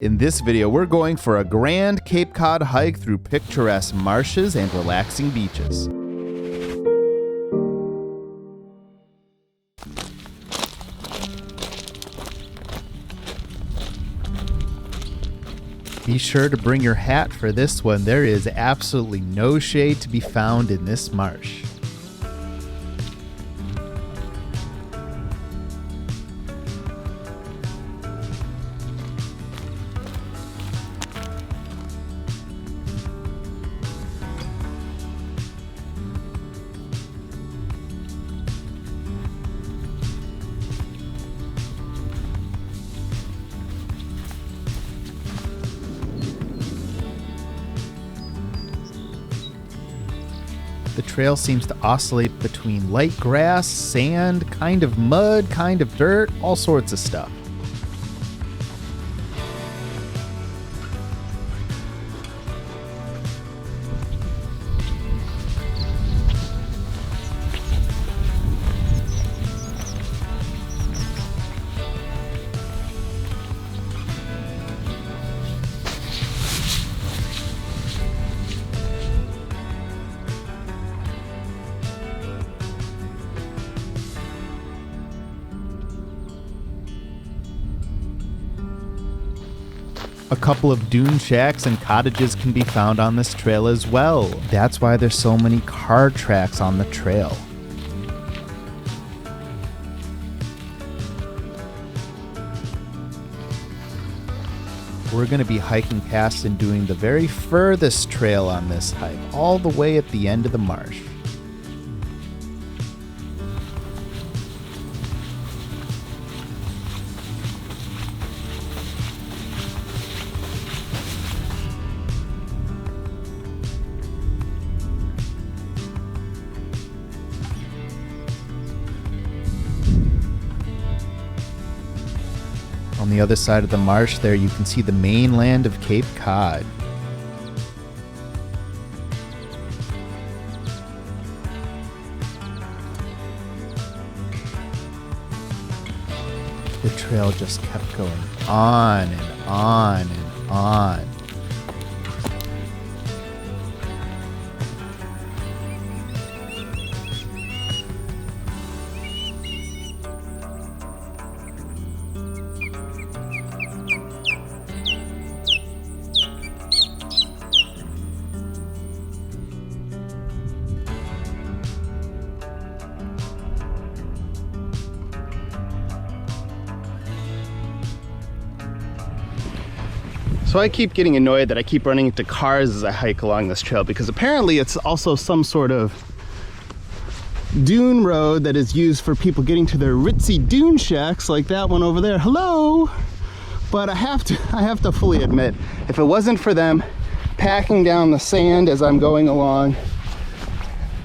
In this video, we're going for a grand Cape Cod hike through picturesque marshes and relaxing beaches. Be sure to bring your hat for this one. There is absolutely no shade to be found in this marsh. The trail seems to oscillate between light grass, sand, kind of mud, kind of dirt, all sorts of stuff. A couple of dune shacks and cottages can be found on this trail as well. That's why there's so many car tracks on the trail. We're going to be hiking past and doing the very furthest trail on this hike, all the way at the end of the marsh. On the other side of the marsh there, you can see the mainland of Cape Cod. The trail just kept going on and on and on. So I keep getting annoyed that I keep running into cars as I hike along this trail, because apparently it's also some sort of dune road that is used for people getting to their ritzy dune shacks like that one over there. Hello! But I have to fully admit, if it wasn't for them packing down the sand as I'm going along,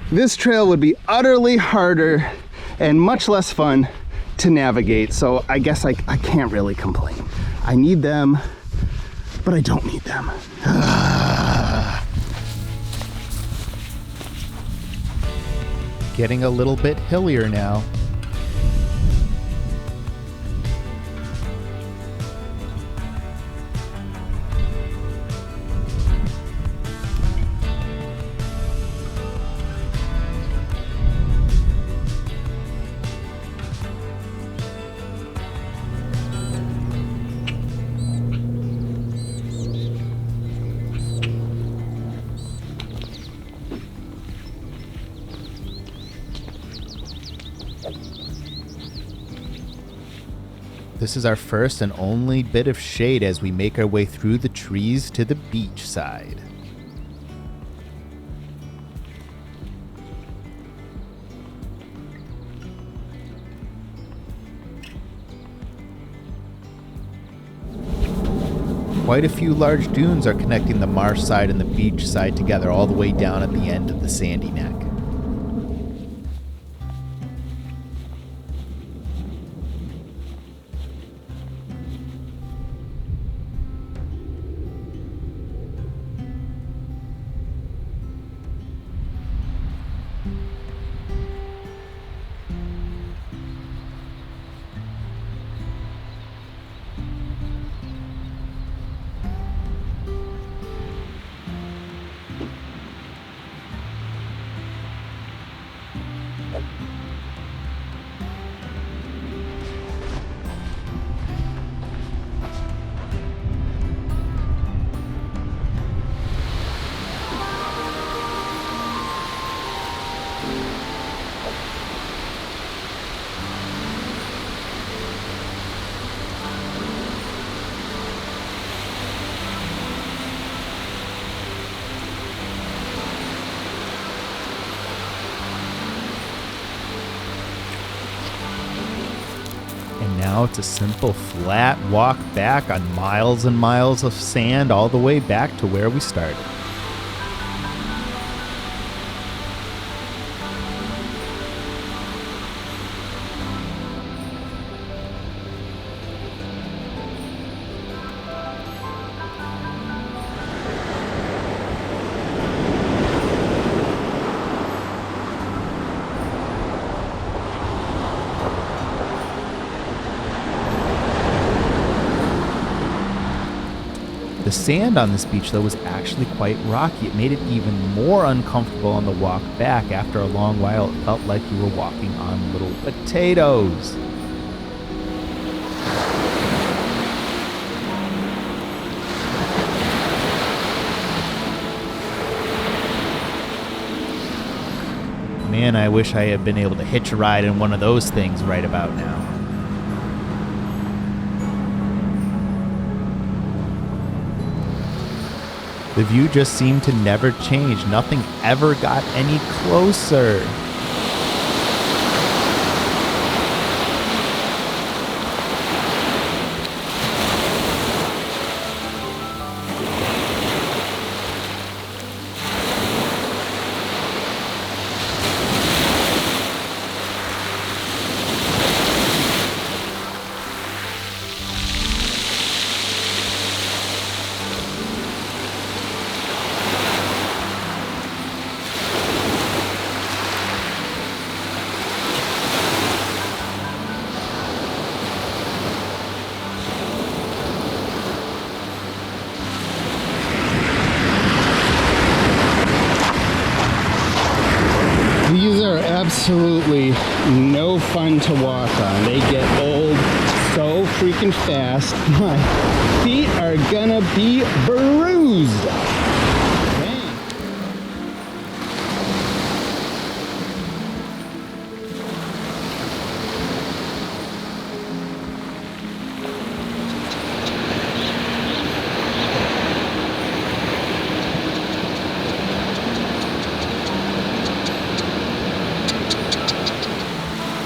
this trail would be utterly harder and much less fun to navigate. So I guess I can't really complain. I need them, but I don't need them. Getting a little bit hillier now. This is our first and only bit of shade as we make our way through the trees to the beach side. Quite a few large dunes are connecting the marsh side and the beach side together all the way down at the end of the sandy neck. Now it's a simple flat walk back on miles and miles of sand all the way back to where we started. The sand on this beach, though, was actually quite rocky. It made it even more uncomfortable on the walk back. After a long while, it felt like you were walking on little potatoes. Man, I wish I had been able to hitch a ride in one of those things right about now. The view just seemed to never change. Nothing ever got any closer. These are absolutely no fun to walk on. They get old so freaking fast. My feet are gonna be bruised.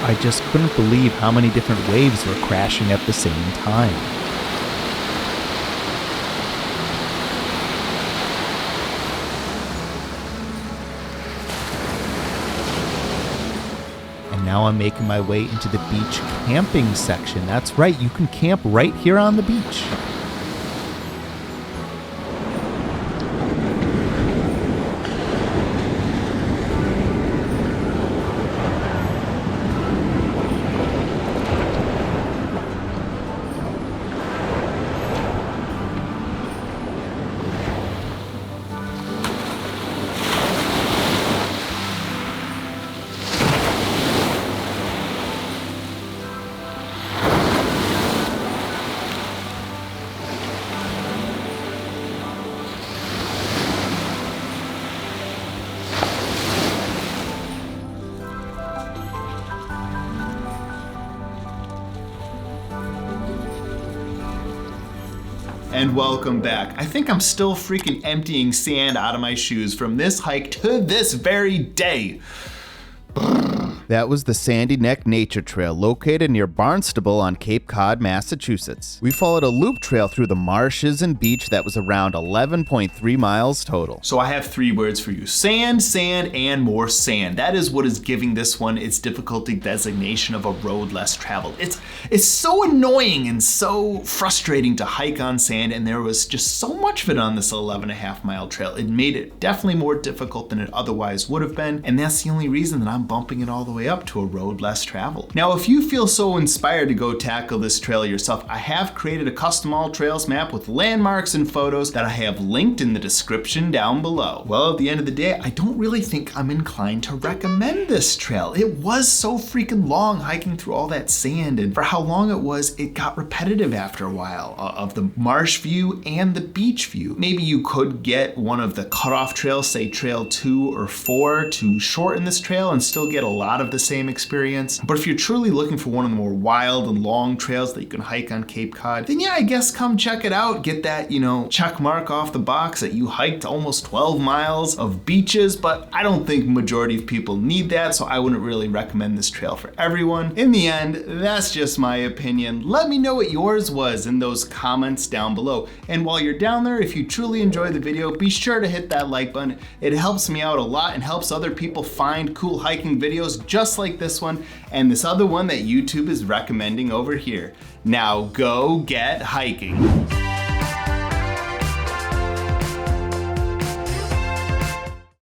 I just couldn't believe how many different waves were crashing at the same time. And now I'm making my way into the beach camping section. That's right, you can camp right here on the beach. And welcome back. I think I'm still freaking emptying sand out of my shoes from this hike to this very day. That was the Sandy Neck Nature Trail, located near Barnstable on Cape Cod, Massachusetts. We followed a loop trail through the marshes and beach that was around 11.3 miles total. So I have 3 words for you. Sand, sand, and more sand. That is what is giving this one its difficulty designation of a road less traveled. It's so annoying and so frustrating to hike on sand, and there was just so much of it on this 11.5 mile trail. It made it definitely more difficult than it otherwise would have been, and that's the only reason that I'm bumping it all the way up to a road less traveled. Now, if you feel so inspired to go tackle this trail yourself, I have created a custom all trails map with landmarks and photos that I have linked in the description down below. Well, at the end of the day, I don't really think I'm inclined to recommend this trail. It was so freaking long hiking through all that sand, and for how long it was, it got repetitive after a while of the marsh view and the beach view. Maybe you could get one of the cutoff trails, say trail 2 or 4, to shorten this trail and still get a lot of have the same experience. But if you're truly looking for one of the more wild and long trails that you can hike on Cape Cod, then yeah, I guess come check it out. Get that, check mark off the box that you hiked almost 12 miles of beaches, but I don't think majority of people need that, so I wouldn't really recommend this trail for everyone. In the end, that's just my opinion. Let me know what yours was in those comments down below. And while you're down there, if you truly enjoyed the video, be sure to hit that like button. It helps me out a lot and helps other people find cool hiking videos just like this one and this other one that YouTube is recommending over here. Now go get hiking.